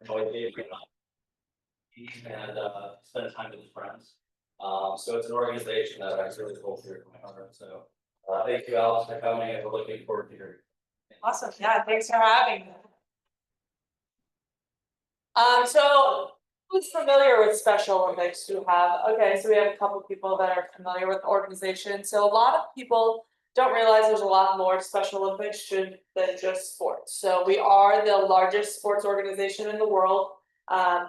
enjoy being and spend time with his friends. So it's an organization that I really hold dear to my heart. So thank you, Alex, for coming, and we're looking forward to hearing. Awesome. Yeah, thanks for having me. So who's familiar with Special Olympics? Do you have? Okay, so we have a couple people that are familiar with the organization. So a lot of people don't realize there's a lot more Special Olympics than just sports. So we are the largest sports organization in the world.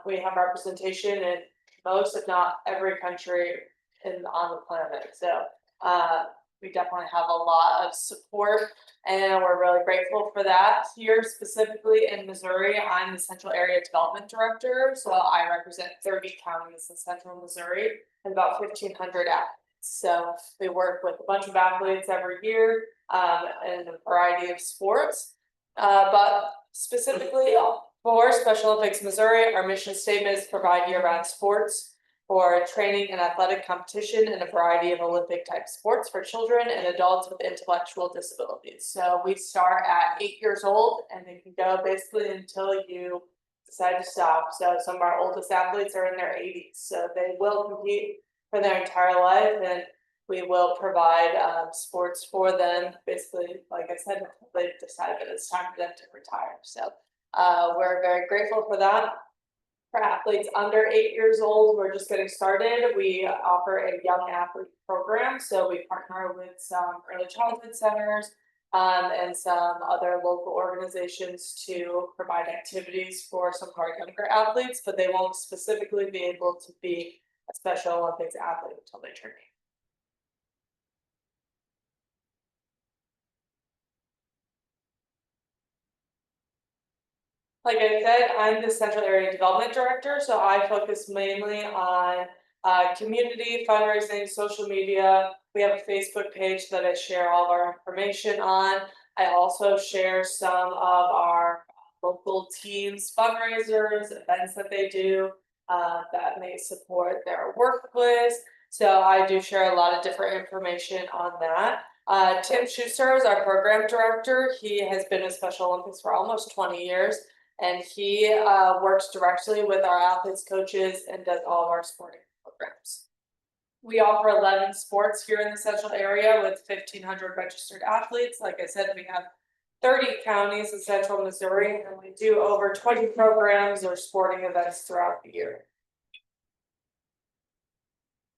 We have representation in most, if not every country on the planet. So we definitely have a lot of support, and we're really grateful for that. Here specifically in Missouri, I'm the Central Area Development Director, so I represent 30 counties in Central Missouri and about 1,500 athletes. So we work with a bunch of athletes every year in a variety of sports, but specifically for Special Olympics Missouri, our mission statement is provide year-round sports for training and athletic competition in a variety of Olympic type sports for children and adults with intellectual disabilities. So we start at 8 years old, and they can go basically until you decide to stop. So some of our oldest athletes are in their 80s, so they will compete for their entire life, and we will provide sports for them, basically, like I said, until they've decided that it's time for them to retire. So we're very grateful for that. For athletes under 8 years old, we're just getting started. We offer a young athlete program. So we partner with some early childhood centers and some other local organizations to provide activities for some of our younger athletes, but they won't specifically be able to be a Special Olympics athlete until they turn 8. Like I said, I'm the Central Area Development Director, so I focus mainly on community, fundraising, social media. We have a Facebook page that I share all of our information on. I also share some of our local teams' fundraisers, events that they do that may support their workplace. So I do share a lot of different information on that. Tim Schuster is our program director. He has been in Special Olympics for almost 20 years. And he works directly with our athletes, coaches, and does all of our sporting programs. We offer 11 sports here in the central area with 1,500 registered athletes. Like I said, we have 30 counties in central Missouri, and we do over 20 programs or sporting events throughout the year.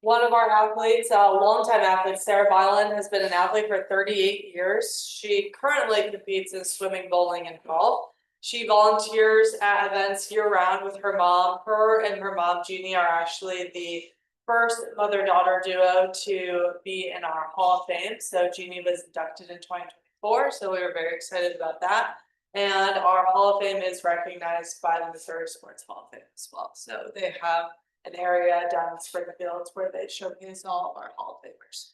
One of our athletes, longtime athlete, Sarah Byland, has been an athlete for 38 years. She currently competes in swimming, bowling, and golf. She volunteers at events year-round with her mom. Her and her mom, Jeannie, are actually the first mother-daughter duo to be in our Hall of Fame. So Jeannie was inducted in 2024, so we were very excited about that. And our Hall of Fame is recognized by the Missouri Sports Hall of Fame as well. So they have an area down in Springfield where they showcase all of our Hall of Famers.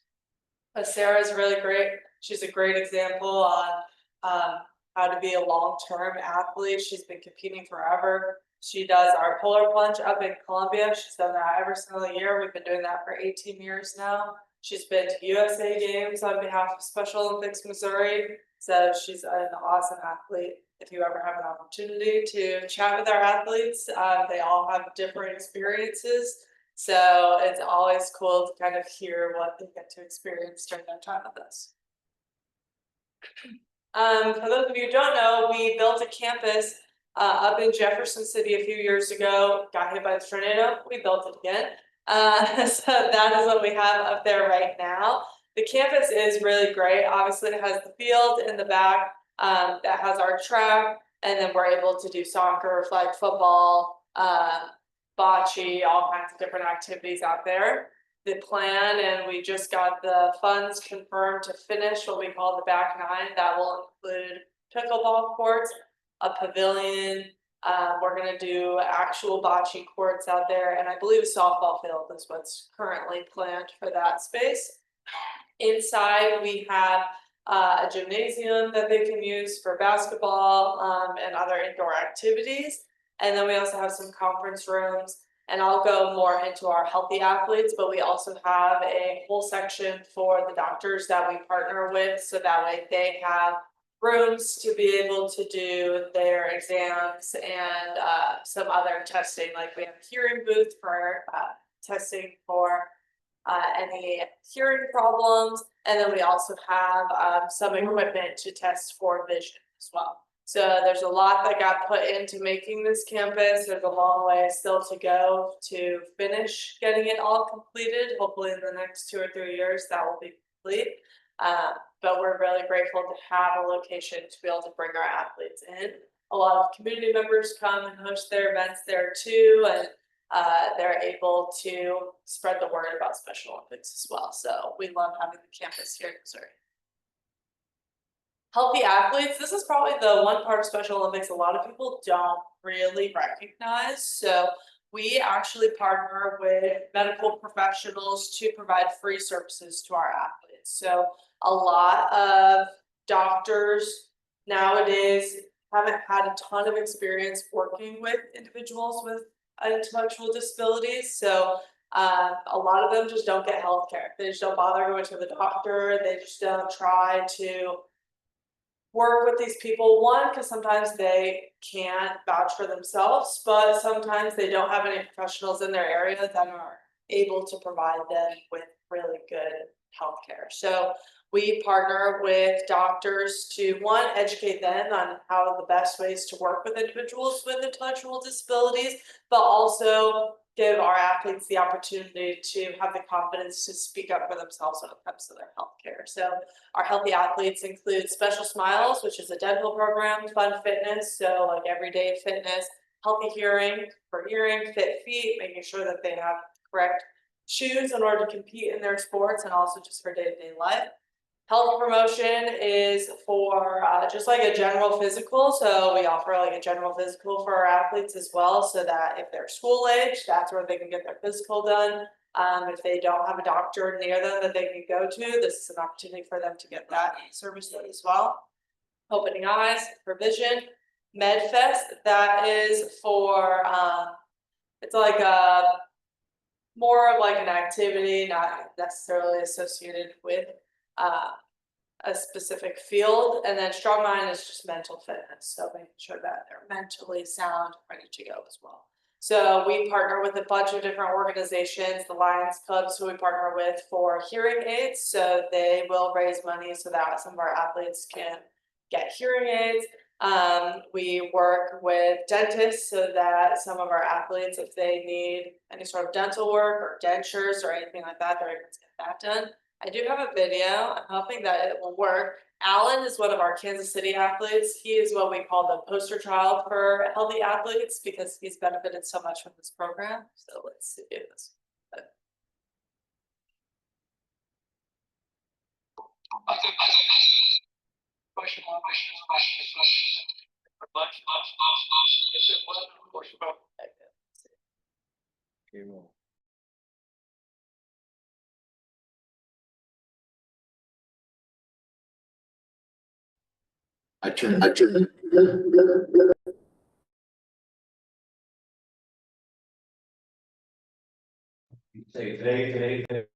But Sarah's really great. She's a great example on how to be a long-term athlete. She's been competing forever. She does our polar plunge up in Columbia. She's done that every single year. We've been doing that for 18 years now. She's been to USA Games on behalf of Special Olympics Missouri. So she's an awesome athlete. If you ever have an opportunity to chat with our athletes, they all have different experiences. So it's always cool to kind of hear what they get to experience during their time with us. For those of you who don't know, we built a campus up in Jefferson City a few years ago, got hit by the tornado, we built it again. So that is what we have up there right now. The campus is really great. Obviously it has the field in the back that has our track, and then we're able to do soccer, flag football, bocce, all kinds of different activities out there. The plan, and we just got the funds confirmed to finish what we call the back nine. That will include pickleball courts, a pavilion. We're going to do actual bocce courts out there, and I believe a softball field is what's currently planned for that space. Inside, we have a gymnasium that they can use for basketball and other indoor activities. And then we also have some conference rooms. And I'll go more into our healthy athletes, but we also have a whole section for the doctors that we partner with, so that way they have rooms to be able to do their exams and some other testing, like we have a hearing booth for testing for any hearing problems, and then we also have some equipment to test for vision as well. So there's a lot that got put into making this campus. There's a long way still to go to finish getting it all completed. Hopefully in the next 2 or 3 years that will be complete. But we're really grateful to have a location to be able to bring our athletes in. A lot of community members come and host their events there too, and they're able to spread the word about Special Olympics as well. So we love having the campus here in Missouri. Healthy athletes, this is probably the one part of Special Olympics a lot of people don't really recognize. So we actually partner with medical professionals to provide free services to our athletes. So a lot of doctors nowadays haven't had a ton of experience working with individuals with intellectual disabilities. So a lot of them just don't get healthcare. They just don't bother going to the doctor. They just don't try to work with these people, one, because sometimes they can't vouch for themselves, but sometimes they don't have any professionals in their area that are able to provide them with really good healthcare. So we partner with doctors to, one, educate them on how the best ways to work with individuals with intellectual disabilities, but also give our athletes the opportunity to have the confidence to speak up for themselves when it comes to their healthcare. So our healthy athletes include Special Smiles, which is a dental program, Fun Fitness, so like everyday fitness, Healthy Hearing for hearing, Fit Feet, making sure that they have correct shoes in order to compete in their sports and also just for day-to-day life. Health promotion is for just like a general physical. So we offer like a general physical for our athletes as well, so that if they're school age, that's where they can get their physical done. If they don't have a doctor near them that they can go to, this is an opportunity for them to get that service done as well. Opening eyes for vision. MedFest, that is for it's like a more of like an activity, not necessarily associated with a specific field. And then Strong Mind is just mental fitness, so making sure that they're mentally sound, ready to go as well. So we partner with a bunch of different organizations, the Lions Clubs, who we partner with for hearing aids. So they will raise money so that some of our athletes can get hearing aids. We work with dentists so that some of our athletes, if they need any sort of dental work or dentures or anything like that, they're able to get that done. I do have a video. I'm hoping that it will work. Alan is one of our Kansas City athletes. He is what we call the poster child for healthy athletes because he's benefited so much from this program. So let's see this. I turned. Say today.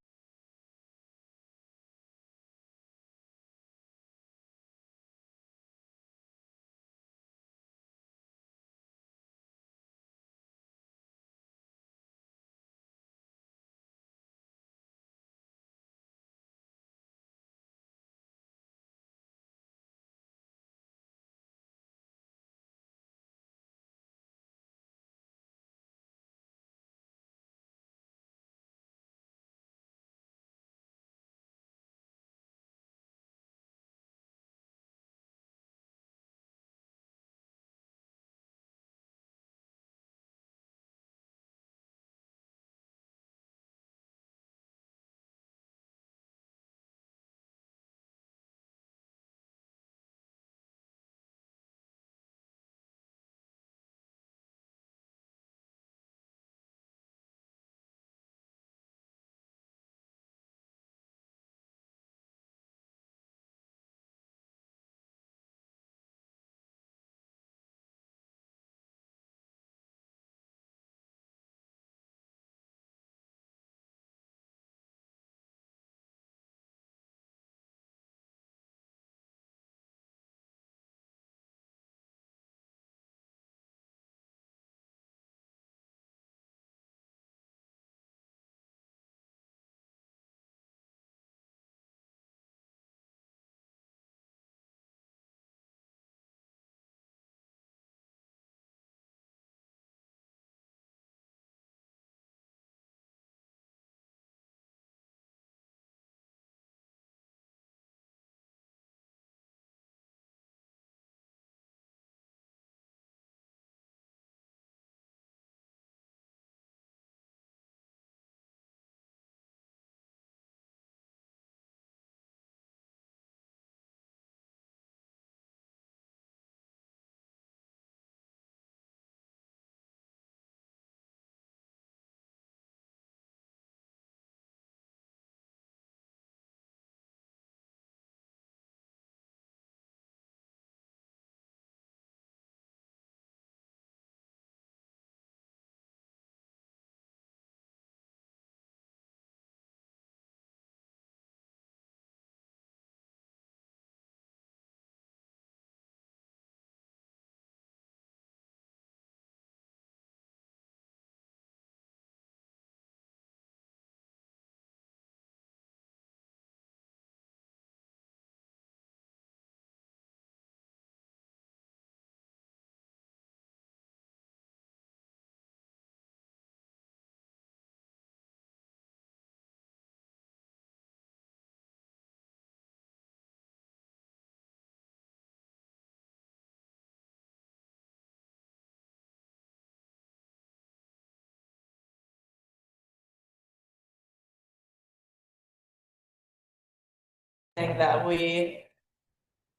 that we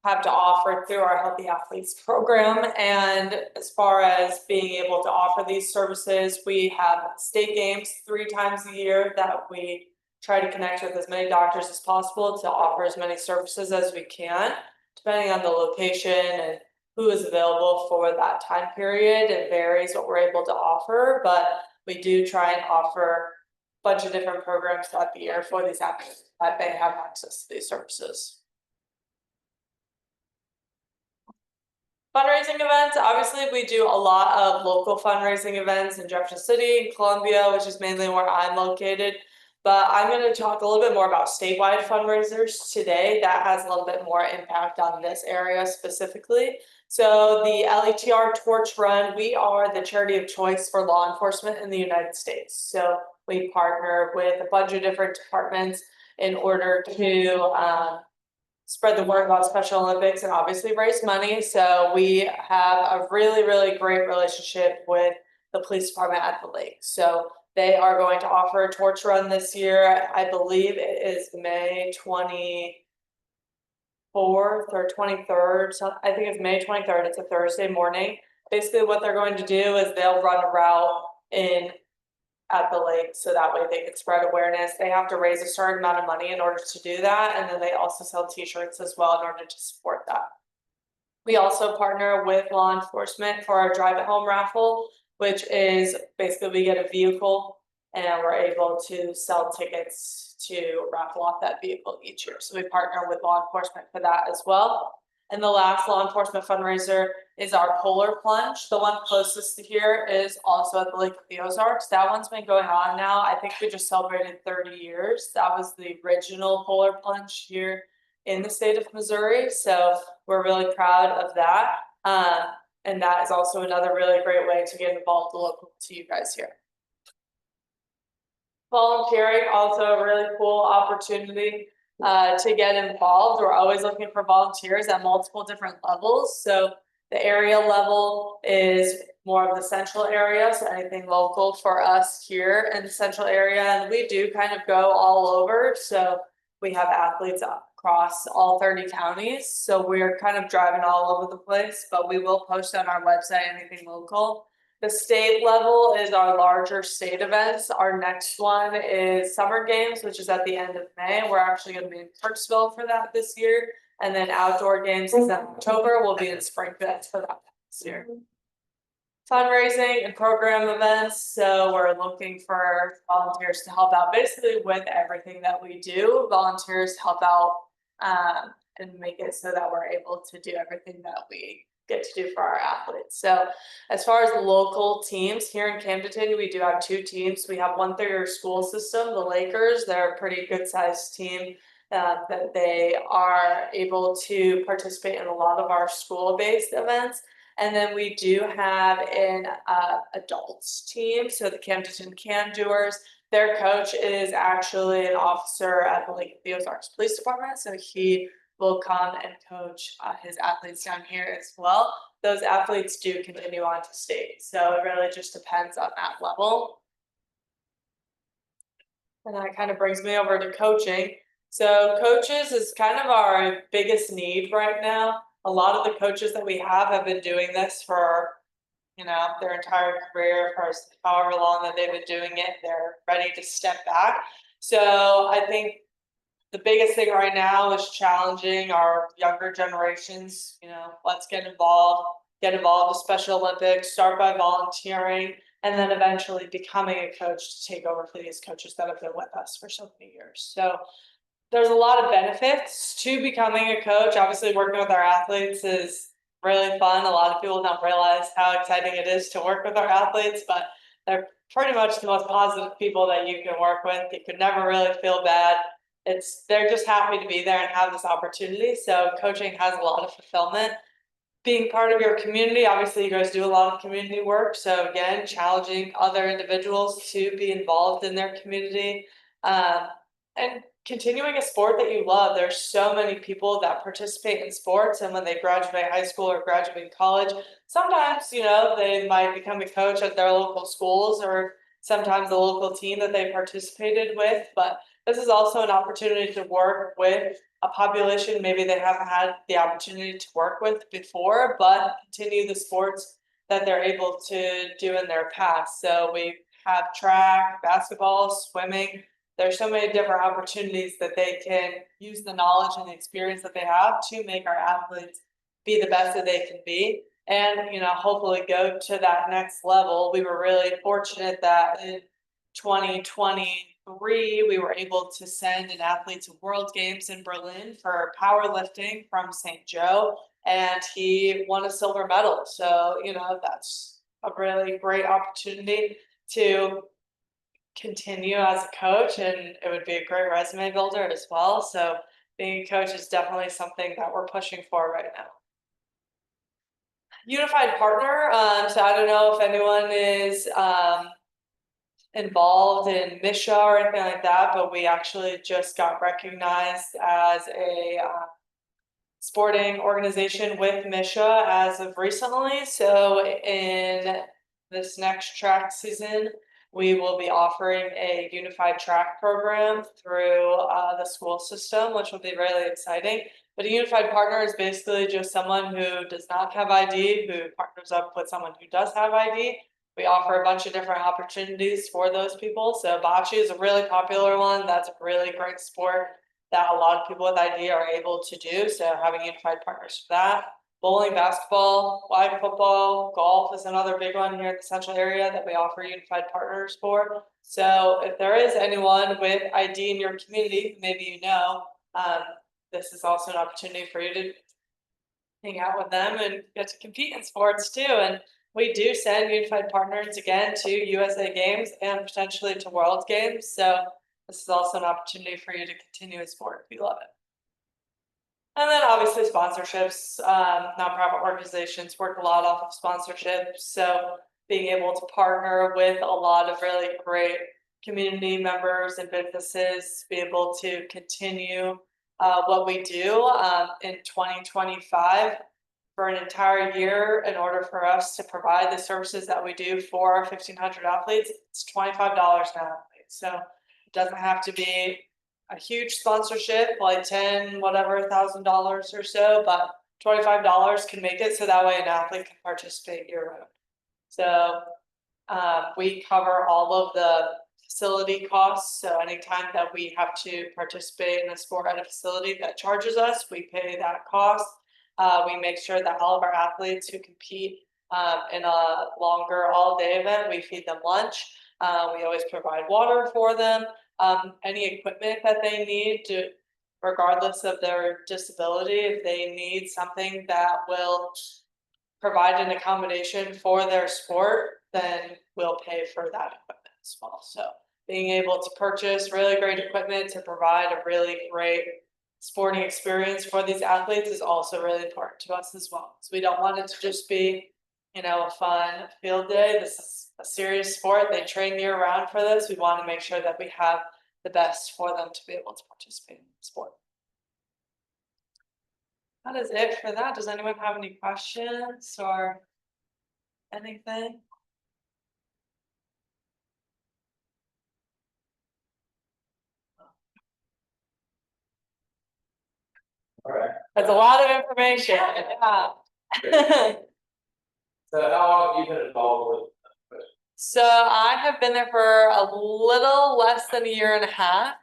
have to offer through our Healthy Athletes program. And as far as being able to offer these services, we have state games 3 times a year that we try to connect with as many doctors as possible to offer as many services as we can, depending on the location and who is available for that time period. It varies what we're able to offer, but we do try and offer a bunch of different programs throughout the year for these athletes that they have access to these services. Fundraising events, obviously, we do a lot of local fundraising events in Jefferson City and Columbia, which is mainly where I'm located. But I'm going to talk a little bit more about statewide fundraisers today that has a little bit more impact on this area specifically. So the LETR Torch Run, we are the charity of choice for law enforcement in the United States. So we partner with a bunch of different departments in order to spread the word about Special Olympics and obviously raise money. So we have a really, really great relationship with the police department at the lake. So they are going to offer a torch run this year. I believe it is May 24th or 23rd. So I think it's May 23rd. It's a Thursday morning. Basically what they're going to do is they'll run a route at the lake, so that way they can spread awareness. They have to raise a certain amount of money in order to do that, and then they also sell t-shirts as well in order to support that. We also partner with law enforcement for our drive at home raffle, which is basically we get a vehicle and we're able to sell tickets to raffle off that vehicle each year. So we partner with law enforcement for that as well. And the last law enforcement fundraiser is our polar plunge. The one closest to here is also at the Lake of the Ozarks. That one's been going on now. I think we just celebrated 30 years. That was the original polar plunge here in the state of Missouri. So we're really proud of that. And that is also another really great way to get involved local to you guys here. Volunteering, also a really cool opportunity to get involved. We're always looking for volunteers at multiple different levels. So the area level is more of the central area, so anything local for us here in the central area. And we do kind of go all over. So we have athletes across all 30 counties. So we're kind of driving all over the place, but we will post on our website anything local. The state level is our larger state events. Our next one is Summer Games, which is at the end of May. We're actually going to be in Kirksville for that this year. And then outdoor games is in October. We'll be in Springfield for that this year. Fundraising and program events. So we're looking for volunteers to help out basically with everything that we do. Volunteers to help out and make it so that we're able to do everything that we get to do for our athletes. So as far as local teams here in Camden, we do have 2 teams. We have one through your school system, the Lakers. They're a pretty good sized team that they are able to participate in a lot of our school-based events. And then we do have an adults team, so the Camden Can Doers. Their coach is actually an officer at the Lake of the Ozarks Police Department, so he will come and coach his athletes down here as well. Those athletes do continue on to state, so it really just depends on that level. And that kind of brings me over to coaching. So coaches is kind of our biggest need right now. A lot of the coaches that we have been doing this for, their entire career, for however long that they've been doing it. They're ready to step back. So I think the biggest thing right now is challenging our younger generations. Let's get involved with Special Olympics, start by volunteering, and then eventually becoming a coach to take over for these coaches that have been with us for so many years. So there's a lot of benefits to becoming a coach. Obviously, working with our athletes is really fun. A lot of people don't realize how exciting it is to work with our athletes, but they're pretty much the most positive people that you can work with. You could never really feel bad. They're just happy to be there and have this opportunity. So coaching has a lot of fulfillment. Being part of your community, obviously you guys do a lot of community work. So again, challenging other individuals to be involved in their community. And continuing a sport that you love. There's so many people that participate in sports, and when they graduate high school or graduate college, sometimes, they might become a coach at their local schools or sometimes the local team that they participated with. But this is also an opportunity to work with a population maybe they haven't had the opportunity to work with before, but continue the sports that they're able to do in their past. So we have track, basketball, swimming. There's so many different opportunities that they can use the knowledge and the experience that they have to make our athletes be the best that they can be. And, hopefully go to that next level. We were really fortunate that in 2023, we were able to send an athlete to World Games in Berlin for powerlifting from St. Joe, and he won a silver medal. So, that's a really great opportunity to continue as a coach, and it would be a great resume builder as well. So being a coach is definitely something that we're pushing for right now. Unified partner, so I don't know if anyone is involved in MISHA or anything like that, but we actually just got recognized as a sporting organization with MISHA as of recently. So in this next track season, we will be offering a unified track program through the school system, which will be really exciting. But a unified partner is basically just someone who does not have ID, who partners up with someone who does have ID. We offer a bunch of different opportunities for those people. So bocce is a really popular one. That's a really great sport that a lot of people with ID are able to do. So having unified partners for that. Bowling, basketball, flag football, golf is another big one here in the central area that we offer unified partners for. So if there is anyone with ID in your community, maybe this is also an opportunity for you to hang out with them and get to compete in sports too. And we do send unified partners again to USA Games and potentially to World Games. So this is also an opportunity for you to continue in sport if you love it. And then obviously sponsorships, nonprofit organizations work a lot off of sponsorships. So being able to partner with a lot of really great community members and businesses, be able to continue what we do in 2025 for an entire year in order for us to provide the services that we do for our 1,500 athletes. It's $25 an athlete. So it doesn't have to be a huge sponsorship, like $10,000 or so, but $25 can make it so that way an athlete can participate year-round. So we cover all of the facility costs. So anytime that we have to participate in a sport at a facility that charges us, we pay that cost. We make sure that all of our athletes who compete in a longer all-day event, we feed them lunch. We always provide water for them. Any equipment that they need to, regardless of their disability, if they need something that will provide an accommodation for their sport, then we'll pay for that equipment as well. So being able to purchase really great equipment to provide a really great sporting experience for these athletes is also really important to us as well. So we don't want it to just be, a fun field day. This is a serious sport. They train year round for this. We want to make sure that we have the best for them to be able to participate in the sport. That is it for that. Does anyone have any questions or anything? All right. That's a lot of information. Yeah. So how long have you been involved with? So I have been there for a little less than a year and a half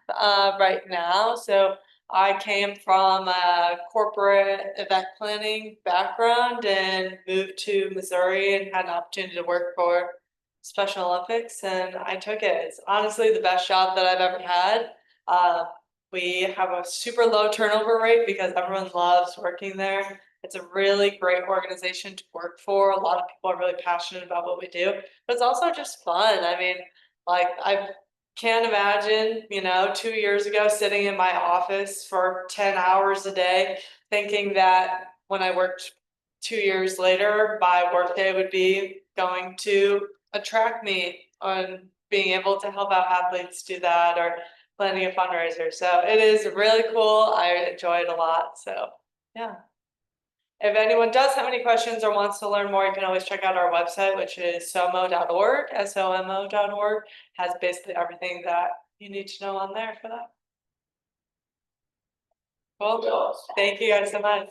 right now. So I came from a corporate event planning background and moved to Missouri and had an opportunity to work for Special Olympics, and I took it. It's honestly the best job that I've ever had. We have a super low turnover rate because everyone loves working there. It's a really great organization to work for. A lot of people are really passionate about what we do, but it's also just fun. I mean, I can't imagine, 2 years ago sitting in my office for 10 hours a day, thinking that when I worked 2 years later, my workday would be going to a track meet and being able to help out athletes do that or planning a fundraiser. So it is really cool. I enjoy it a lot. So yeah. If anyone does have any questions or wants to learn more, you can always check out our website, which is somo.org. SOMO.org has basically everything that you need to know on there for that. Well, thank you guys so much.